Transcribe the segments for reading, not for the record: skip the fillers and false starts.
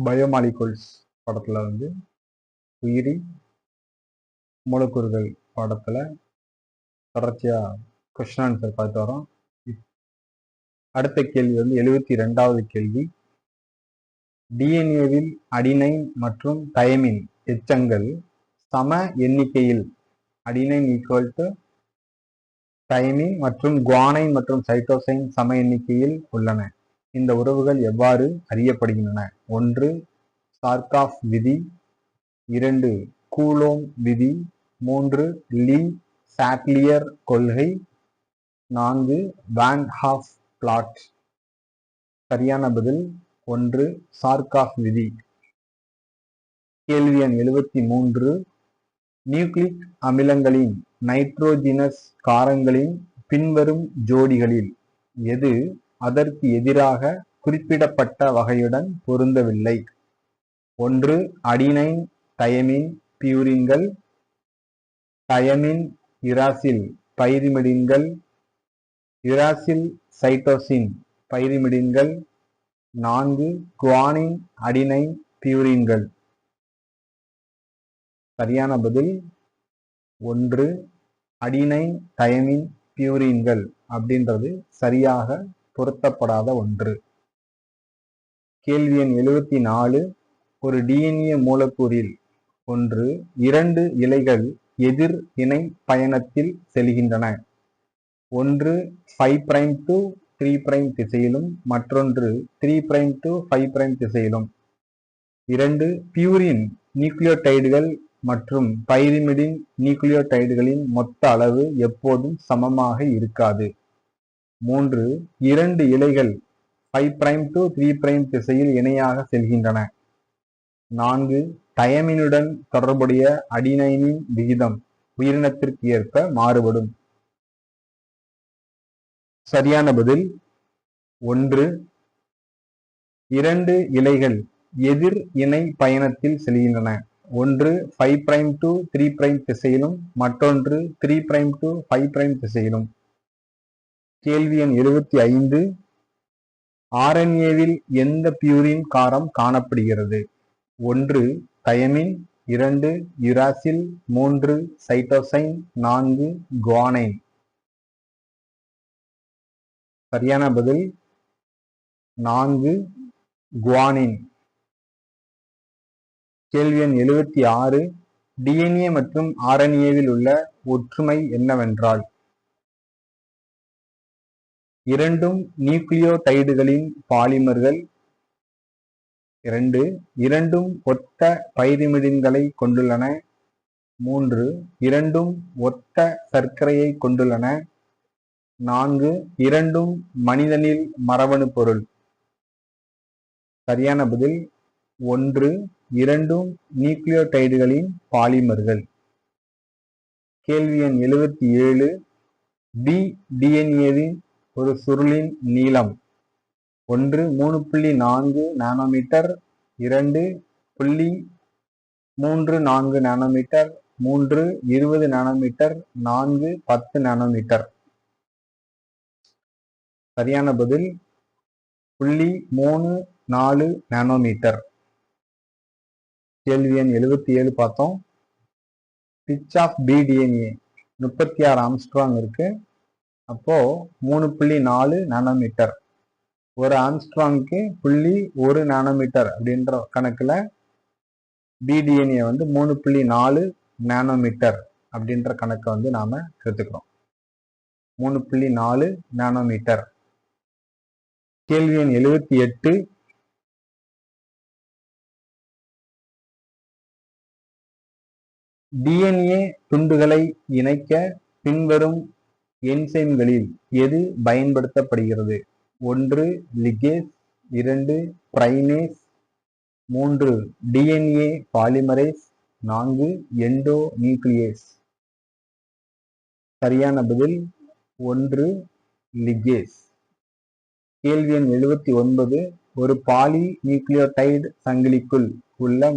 Biomolecules படத்துல வந்து உயிரி மூலக்கூறுகள் பாடத்துல தொடர்ச்சியா கொஸ்டின் ஆன்சர் பார்த்து வரோம். அடுத்த கேள்வி வந்து 72வது கேள்வி. டிஎன்ஏவில் அடினைன் மற்றும் தைமின் எச்சங்கள் சம எண்ணிக்கையில் அடினைன் ஈக்குவல் டு தைமின் மற்றும் குவானைன் மற்றும் சைட்டோசைன் சம எண்ணிக்கையில் உள்ளன. இந்த உறவுகள் எவ்வாறு அறியப்படுகின்றன? 1 சார்காஃப் விதி, 2 கூலோம் விதி, 3 லீ சாட்லியர் கொள்கை, 4 வான் ஹாஃப் பிளாட். சரியான பதில் 1 சார்காஃப் விதி. கேள்வி எண் 73. நியூக்ளிக் அமிலங்களின் நைட்ரோஜினஸ் காரங்களின் பின்வரும் ஜோடிகளில் எது அதற்கு எதிராக குறிப்பிடப்பட்ட வகையுடன் பொருந்தவில்லை? 1 அடினைன் தையமின் பியூரின்கள், தையமின் யுராசில் பைரிமிடின்கள், யுராசில் சைட்டோசின் பைரிமிடின்கள், 4 குவானின் அடினைன் பியூரின்கள். சரியான பதில் 1 அடினைன் தையமின் பியூரின்கள் அப்படின்றது சரியாக பொருத்தப்படாத ஒன்று. கேள்வி எண் 74. ஒரு டிஎன்ஏ மூலக்கூறில் 2 இலைகள் எதிர் இணை பயணத்தில் செல்கின்றன. ஒன்று 5' to 3' திசையிலும் மற்றொன்று 3' to 5' திசையிலும். 2 பியூரின் நியூக்ளியோடைடுகள் மற்றும் பைரிமிடின் நியூக்ளியோடைடுகளின் மொத்த அளவு எப்போதும் சமமாக இருக்காது. 3 2 இலைகள் 5' to 3' திசையில் இணையாக செல்கின்றன. 4 தையமினுடன் தொடர்புடைய அடினைனின் விகிதம் உயிரினத்திற்கு ஏற்ப மாறுபடும். சரியான பதில் 1 2 இலைகள் எதிர் இணை பயணத்தில் செல்கின்றன. ஒன்று 5' to 3' திசையிலும் மற்றொன்று 3' to 5' திசையிலும். கேள்வி எண் 75. ஆர்என்ஏவில் எந்த பியூரின் காரம் காணப்படுகிறது? 1 தையமின், 2 யுராசில், 3 சைட்டோசைன், 4 குவானைன். சரியான பதில் 4 குவானின். கேள்வி எண் 76. டிஎன்ஏ மற்றும் ஆர்என்ஏவில் உள்ள ஒற்றுமை என்னவென்றால்? இரண்டும் நியூக்ளியோடைடுகளின் பாலிமர்கள். 2 இரண்டும் ஒத்த பைரிமிடின்களை கொண்டுள்ளன. 3 இரண்டும் ஒத்த சர்க்கரையை கொண்டுள்ளன. 4 இரண்டும் மனிதனில் மரபணு பொருள். சரியான பதில் 1 இரண்டும் நியூக்ளியோடைடுகளின் பாலிமர்கள். கேள்வி எண் 77. பி டிஎன்ஏவின் ஒரு சுருளின் நீளம் 1 3.4 நானோமீட்டர், 2 0.34 நானோமீட்டர், 3 20 நானோமீட்டர், 4 10 நானோமீட்டர். சரியான பதில் 0.34 நானோமீட்டர். கேள்வி எண் 77 பார்த்தோம். Pitch of B DNA 36 angstrom இருக்கு. அப்போ 3.4 நானோமீட்டர். ஒரு ஆம்ஸ்ட்ராங்க்கு 0.1 நானோமீட்டர் அப்படின்ற கணக்குல பிடிஎன்ஏ வந்து 3.4 நானோமீட்டர் அப்படின்ற கணக்கை வந்து நாம எடுத்துக்கிறோம். 3.4 நானோமீட்டர். கேள்வி எண் 78. டிஎன்ஏ துண்டுகளை இணைக்க பின்வரும் என்சைம்களில் எது பயன்படுத்தப்படுகிறது? 1 ligase, 2 primase, 3 DNA polymerase, 4 endo nuclease. சரியான பதில் 1 லிகேஸ். கேள்வி எண் 79. ஒரு பாலி நியூக்ளியோடைடு சங்கிலிக்குள் உள்ள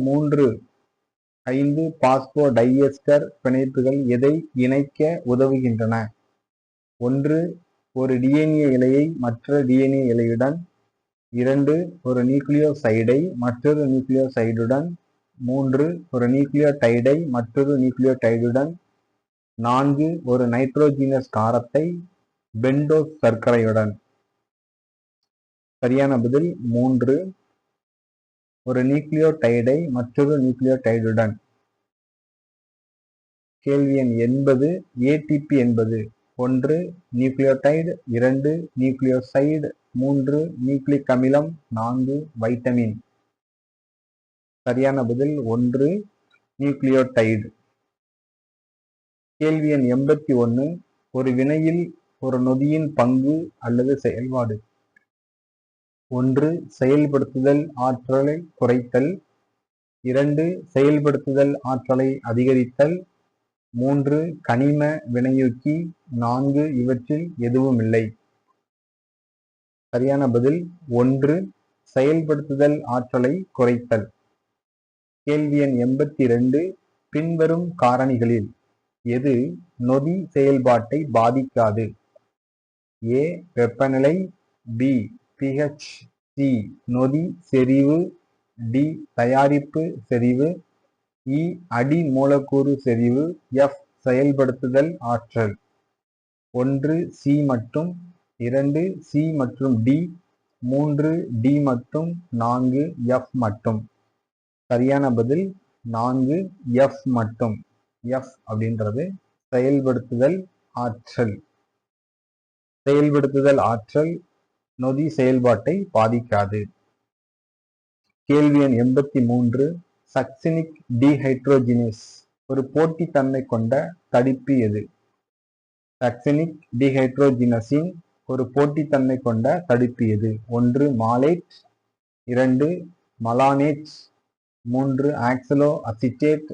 5 பாஸ்போ டைஎஸ்டர் பிணைப்புகள் எதை இணைக்க உதவுகின்றன? 1 ஒரு டிஎன்ஏ இழையை மற்ற டிஎன்ஏ இழையுடன், 2 ஒரு நியூக்ளியோசைடை மற்றொரு நியூக்ளியோசைடுடன், 3 ஒரு நியூக்ளியோடைடை மற்றொரு நியூக்ளியோடைடுடன், 4 ஒரு நைட்ரோஜீனஸ் காரத்தை பெண்டோஸ் சர்க்கரையுடன். சரியான பதில் 3 ஒரு நியூக்ளியோடைடை மற்றொரு நியூக்ளியோடைடுடன். கேள்வி எண் 80 ஏடிபி என்பது 1 நியூக்ளியோடைடு, 2 நியூக்ளியோசைடு, 3 நியூக்ளிக் அமிலம், 4 வைட்டமின். சரியான பதில் 1 நியூக்ளியோடைடு. கேள்வி எண் 81 ஒரு வினையில் ஒரு நொதியின் பங்கு அல்லது செயல்பாடு. 1 செயல்படுத்துதல் ஆற்றலை குறைத்தல், 2 செயல்படுத்துதல் ஆற்றலை அதிகரித்தல், 3 கனிம வினையூக்கி, 4 இவற்றில் எதுவுமில்லை. சரியான பதில் 1 செயல்படுத்துதல் ஆற்றலை குறைத்தல். கேள்வி எண் 82 பின்வரும் காரணிகளில் எது நொதி செயல்பாட்டை பாதிக்காது? A வெப்பநிலை, B pH, C நொதி செறிவு, D தயாரிப்பு செறிவு, E அடி மூலக்கூறு செறிவு, F செயல்படுத்துதல் ஆற்றல். 1 C மற்றும் 2 C மற்றும் D, 3 D மற்றும் 4 F மட்டும். சரியான பதில் 4 F மட்டும். F அப்படின்றது செயல்படுத்துதல் ஆற்றல். செயல்படுத்துதல் ஆற்றல் நொதி செயல்பாட்டை பாதிக்காது. கேள்வி எண் 83 சக்சினிக் டீஹைட்ரோஜினேஸ் ஒரு போட்டித்தன்மை கொண்ட தடுப்பி எது? சக்சினிக் டீஹைட்ரோஜினஸின் ஒரு போட்டித்தன்மை கொண்ட தடுப்பி எது? 1 மாலேட், 2 மலானேட், 3 ஆக்சலோ அசிட்டேட்,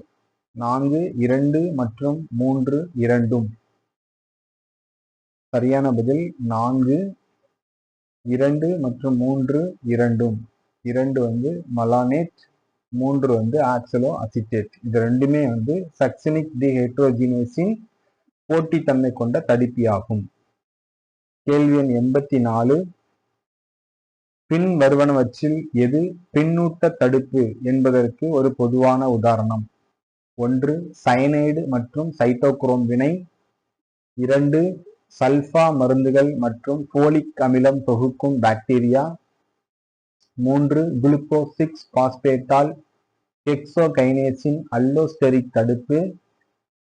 4 2 மற்றும் 3 இரண்டும். சரியான பதில் 4 2 மற்றும் 3 இரண்டும். 2 மலானேட், 3 ஆக்சலோ அசிட்டேட். இது ரெண்டுமே சக்சினிக் டீஹைட்ரோஜினேஸின் போட்டித்தன்மை கொண்ட தடுப்பி ஆகும். கேள்வி எண் 84 பின் வருவனவற்றில் எது பின்னூட்ட தடுப்பு என்பதற்கு ஒரு பொதுவான உதாரணம்? 1 சயனைடு மற்றும் சைட்டோக்ரோம் வினை, 2 சல்பா மருந்துகள் மற்றும் போலிக் அமிலம் தொகுக்கும் பாக்டீரியா, 3 குளுக்கோஸ் 6 பாஸ்பேட்டால் ஹெக்ஸோகைனேஸின் அல்லோஸ்டெரிக் தடுப்பு,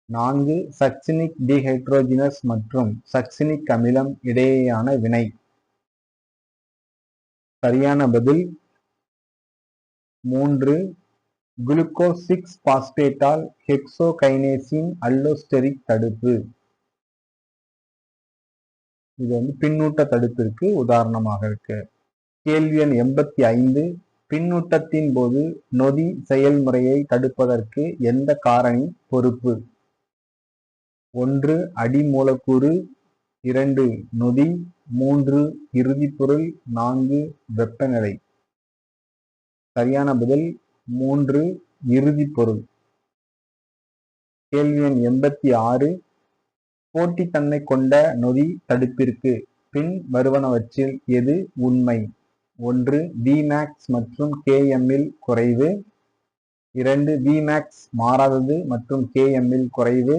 4 சக்சினிக் டீஹைட்ரோஜினஸ் மற்றும் சக்சினிக் அமிலம் இடையேயான வினை. சரியான பதில் 3 குளுக்கோஸ் 6 பாஸ்பேட்டால் ஹெக்ஸோகைனேஸின் அல்லோஸ்டெரிக் தடுப்பு. இது பின்னூட்ட தடுப்பிற்கு உதாரணமாக இருக்கு. கேள்வி எண் 85 பின்னூட்டத்தின் போது நொதி செயல்முறையை தடுப்பதற்கு எந்த காரணி பொறுப்பு? 1 அடி மூலக்கூறு, 2 நொதி, 3 இறுதிப்பொருள், 4 வெப்பநிலை. சரியான பதில் 3 இறுதிப்பொருள். கேள்வி எண் 86 போட்டித்தன்மை கொண்ட நொதி தடுப்பிற்கு பின் வருவனவற்றில் எது உண்மை? 1 Vmax மற்றும் Km இல் குறைவு, 2 Vmax மாறாதது மற்றும் Km இல் குறைவு,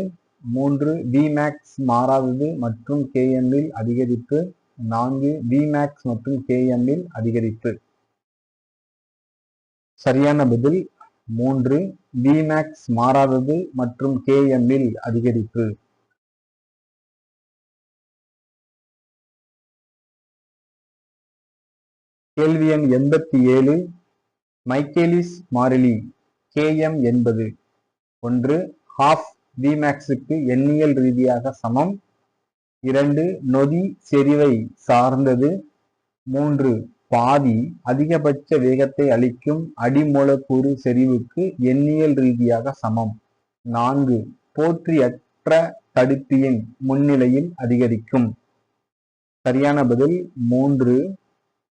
3 Vmax மாறாதது மற்றும் Km இல் அதிகரிப்பு, 4 Vmax மற்றும் Km இல் அதிகரிப்பு. சரியான பதில் 3 Vmax மாறாதது மற்றும் Km இல் அதிகரிப்பு. கேள்வி எண் 87 மைக்கேலிஸ் மாறிலி Km என்பது 1 half Vmaxக்கு எண்ணியல் ரீதியாக சமம், 2 நொதி செறிவை சார்ந்தது, 3 பாதி அதிகபட்ச வேகத்தை அளிக்கும் அடிமூலக்கூறு செறிவுக்கு எண்ணியல் ரீதியாக சமம், 4 போற்றியற்ற தடுப்பியின் முன்னிலையில் அதிகரிக்கும். சரியான பதில் 3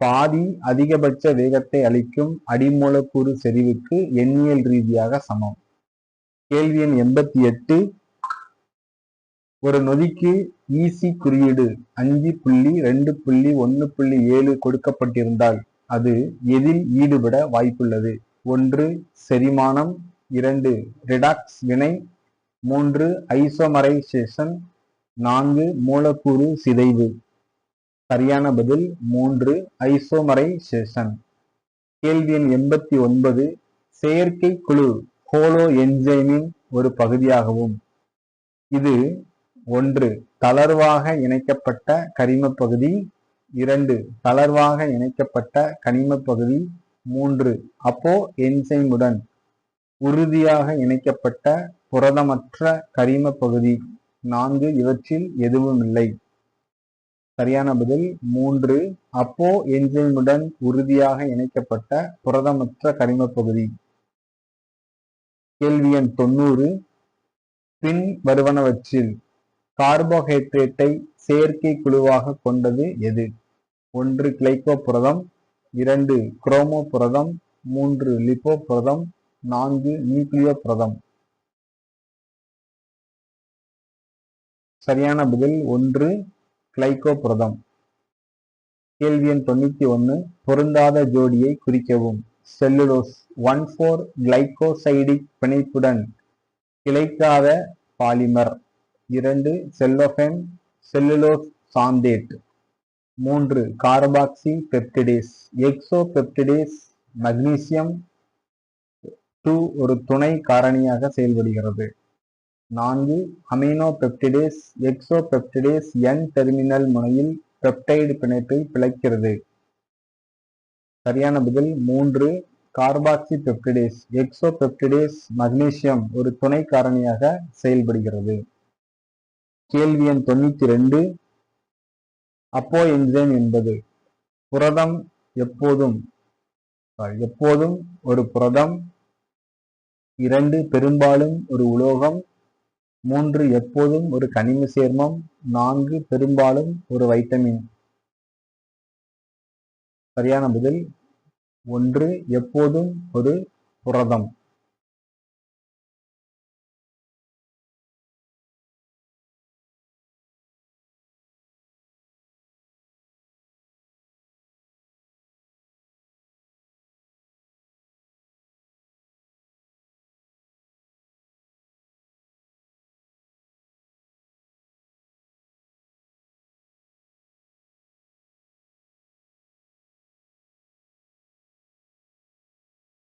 பாதி அதிகபட்ச வேகத்தை அளிக்கும் அடிமூலக்கூறு செறிவுக்கு எண்ணியல் ரீதியாக சமம். கேள்வி எண் 88 ஒரு நொதிக்கு ஈசி குறியீடு 5.2.1.7 கொடுக்கப்பட்டிருந்தால் அது எதில் ஈடுபட வாய்ப்புள்ளது? 1 செரிமானம், 2 ரிடாக்ஸ் வினை, 3 ஐசோமரைசேஷன், 4 மூலக்கூறு சிதைவு. சரியான பதில் 3 ஐசோமரைசேஷன். கேள்வி எண் 89 செயற்கை குழு ஹோலோ என்சைமின் ஒரு பகுதியாகவும் இது 1 தளர்வாக இணைக்கப்பட்ட கரிம பகுதி, 2 தளர்வாக இணைக்கப்பட்ட கனிம பகுதி, 3 அப்போ என்சைமுடன் உறுதியாக இணைக்கப்பட்ட புரதமற்ற கரிம பகுதி, 4 இவற்றில் எதுவும் இல்லை. சரியான பதில் 3 அப்போ என்சைமுடன் உறுதியாக இணைக்கப்பட்ட புரதமற்ற கரிம பகுதி. கேள்வி எண் 90 பின் வருவனவற்றில் கார்போஹைட்ரேட்டை செயற்கை குழுவாக கொண்டது எது? 1 கிளைகோ புரதம், 2 குரோமோ புரதம், 3 லிப்போ புரதம், 4 நியூக்ளியோ புரதம். சரியான பதில் 1 கிளைகோ புரதம். கேள்வி எண் 91 பொருந்தாத ஜோடியை குறிக்கவும். செல்லுலோஸ் 1,4 கிளைகோசைடிக் பிணைப்புடன் கிளைக்காத polymer, 2 cellophane cellulose xanthate, 3 carboxy peptidase exopeptidase magnesium 2 ஒரு துணை காரணியாக செயல்படுகிறது, 4 amino peptidase exopeptidase N terminal முனையில் பெப்டைடு பிணைப்பை பிளக்கிறது. சரியான பதில் 3 கார்பாக்சி பெப்டிடேஸ் எக்ஸோபெப்டிடேஸ் மக்னீசியம் ஒரு துணை காரணியாக செயல்படுகிறது. கேள்வி எண் 92 அப்போ என்சைம் என்பது புரதம் எப்போதும் ஒரு புரதம், 2 பெரும்பாலும் ஒரு உலோகம், 3 எப்போதும் ஒரு கனிம சேர்மம், 4 பெரும்பாலும் ஒரு வைட்டமின். சரியான பதில் 1 எப்போதும் ஒரு புரதம்.